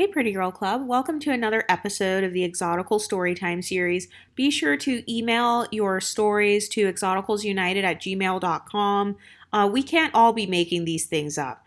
Hey, Pretty Girl Club. Welcome to another episode of the Exotical Storytime series. Be sure to email your stories to exoticalsunited@gmail.com. We can't all be making these things up.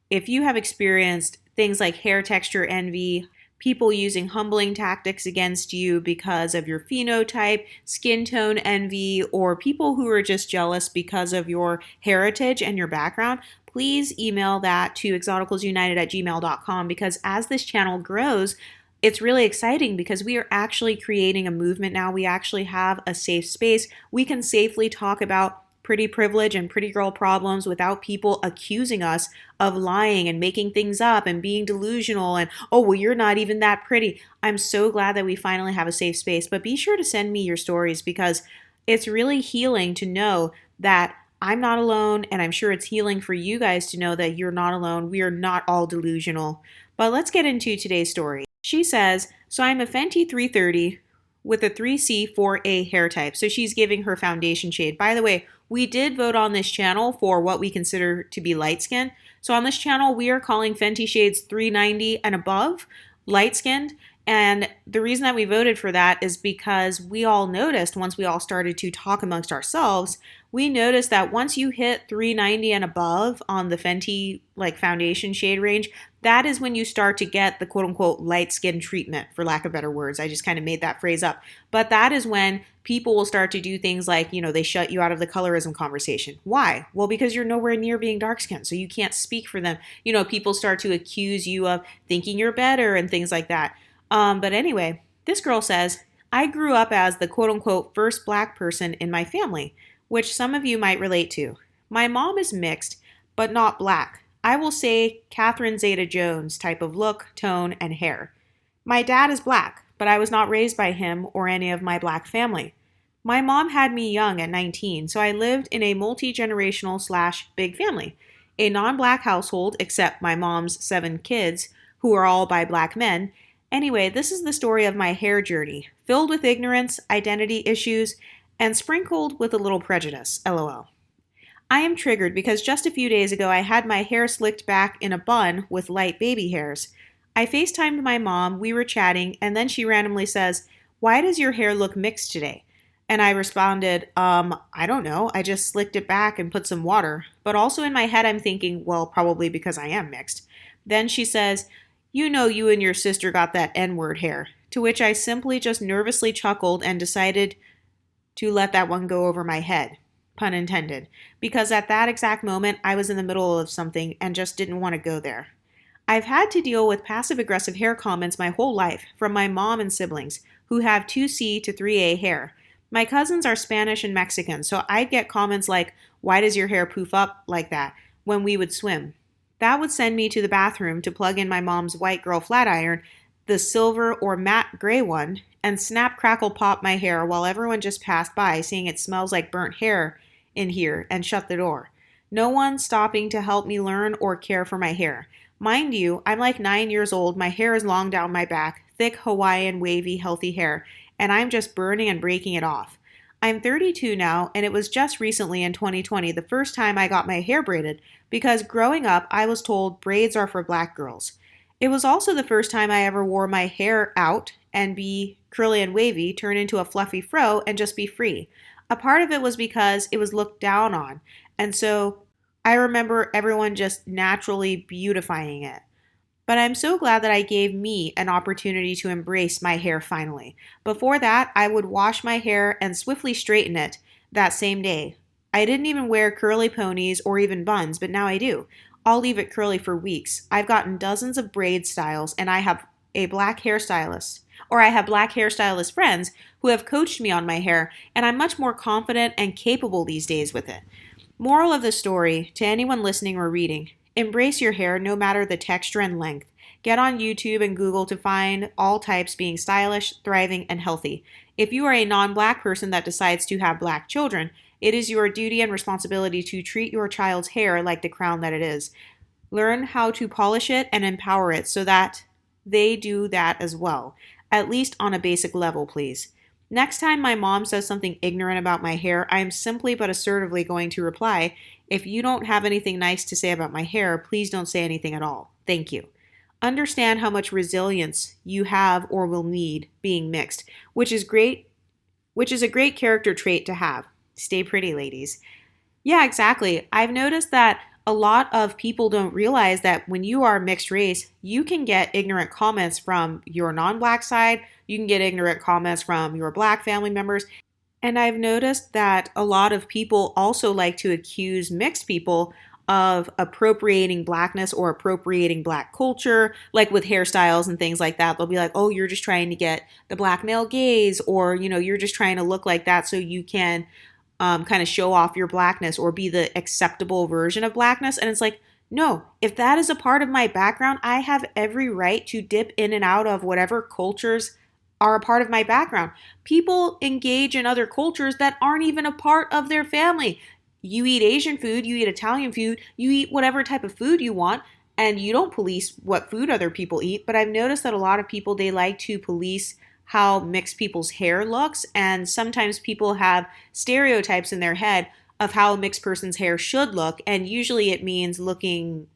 If you have experienced things like hair texture envy, people using humbling tactics against you because of your phenotype, skin tone envy, or people who are just jealous because of your heritage and your background, please email that to exoticalsunited@gmail.com because as this channel grows, it's really exciting because we are actually creating a movement now. We actually have a safe space. We can safely talk about pretty privilege and pretty girl problems without people accusing us of lying and making things up and being delusional and, oh, well, you're not even that pretty. I'm so glad that we finally have a safe space, but be sure to send me your stories because it's really healing to know that I'm not alone, and I'm sure it's healing for you guys to know that you're not alone. We are not all delusional. But let's get into today's story. She says, so I'm a Fenty 330 with a 3C4A hair type. So she's giving her foundation shade. By the way, we did vote on this channel for what we consider to be light skin. So on this channel, we are calling Fenty shades 390 and above light skinned. And the reason that we voted for that is because we all noticed once we all started to talk amongst ourselves, we noticed that once you hit 390 and above on the Fenty like foundation shade range, that is when you start to get the quote unquote light skin treatment, for lack of better words. I just kind of made that phrase up. But that is when people will start to do things like, they shut you out of the colorism conversation. Why? Well, because you're nowhere near being dark skinned, so you can't speak for them. People start to accuse you of thinking you're better and things like that. But anyway, this girl says, I grew up as the quote unquote first black person in my family, which some of you might relate to. My mom is mixed, but not black. I will say Catherine Zeta-Jones type of look, tone, and hair. My dad is black, but I was not raised by him or any of my black family. My mom had me young at 19, so I lived in a multi-generational / big family, a non-black household except my mom's 7 kids, who are all by black men. Anyway, this is the story of my hair journey, filled with ignorance, identity issues, and sprinkled with a little prejudice, LOL. I am triggered because just a few days ago I had my hair slicked back in a bun with light baby hairs. I FaceTimed my mom, we were chatting, and then she randomly says, why does your hair look mixed today? And I responded, I don't know, I just slicked it back and put some water. But also in my head I'm thinking, well, probably because I am mixed. Then she says, you and your sister got that N-word hair. To which I simply just nervously chuckled and decided to let that one go over my head. Pun intended. Because at that exact moment, I was in the middle of something and just didn't want to go there. I've had to deal with passive-aggressive hair comments my whole life from my mom and siblings, who have 2C to 3A hair. My cousins are Spanish and Mexican, so I'd get comments like, why does your hair poof up like that, when we would swim. That would send me to the bathroom to plug in my mom's white girl flat iron, the silver or matte gray one, and snap, crackle, pop my hair while everyone just passed by saying it smells like burnt hair in here and shut the door. No one stopping to help me learn or care for my hair. Mind you, I'm like 9 years old, my hair is long down my back, thick Hawaiian wavy healthy hair, and I'm just burning and breaking it off. I'm 32 now, and it was just recently in 2020 the first time I got my hair braided because growing up I was told braids are for black girls. It was also the first time I ever wore my hair out and be curly and wavy, turn into a fluffy fro, and just be free. A part of it was because it was looked down on, and so I remember everyone just naturally beautifying it. But I'm so glad that I gave me an opportunity to embrace my hair finally. Before that, I would wash my hair and swiftly straighten it that same day. I didn't even wear curly ponies or even buns, but now I do. I'll leave it curly for weeks. I've gotten dozens of braid styles, and I have black hairstylist friends who have coached me on my hair, and I'm much more confident and capable these days with it. Moral of the story, to anyone listening or reading, embrace your hair no matter the texture and length. Get on YouTube and Google to find all types being stylish, thriving, and healthy. If you are a non-black person that decides to have black children, it is your duty and responsibility to treat your child's hair like the crown that it is. Learn how to polish it and empower it so that they do that as well, at least on a basic level, please. Next time my mom says something ignorant about my hair, I am simply but assertively going to reply, if you don't have anything nice to say about my hair, please don't say anything at all. Thank you. understand how much resilience you have or will need being mixed, which is great, which is a great character trait to have. Stay pretty, ladies. Yeah, exactly. I've noticed that a lot of people don't realize that when you are mixed race, you can get ignorant comments from your non black side, you can get ignorant comments from your black family members. And I've noticed that a lot of people also like to accuse mixed people of appropriating blackness or appropriating black culture, like with hairstyles and things like that. They'll be like, oh, you're just trying to get the black male gaze, or, you're just trying to look like that so you can kind of show off your blackness or be the acceptable version of blackness. And it's like, no, if that is a part of my background, I have every right to dip in and out of whatever cultures are a part of my background. People engage in other cultures that aren't even a part of their family. You eat Asian food, you eat Italian food, you eat whatever type of food you want, and you don't police what food other people eat. But I've noticed that a lot of people, they like to police how mixed people's hair looks, and sometimes people have stereotypes in their head of how a mixed person's hair should look, and usually it means looking,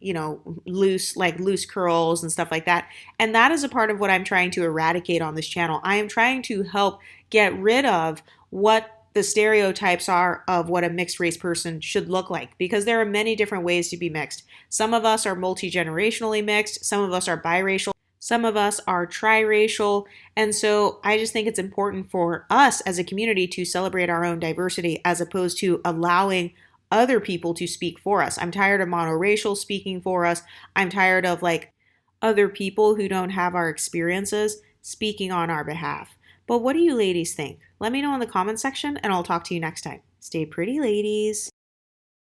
loose, like loose curls and stuff like that. And that is a part of what I'm trying to eradicate on this channel. I am trying to help get rid of what the stereotypes are of what a mixed race person should look like, because there are many different ways to be mixed. Some of us are multi-generationally mixed, some of us are biracial, some of us are triracial, and so I just think it's important for us as a community to celebrate our own diversity as opposed to allowing other people to speak for us. I'm tired of monoracial speaking for us. I'm tired of other people who don't have our experiences speaking on our behalf. But what do you ladies think? Let me know in the comment section and I'll talk to you next time. Stay pretty, ladies.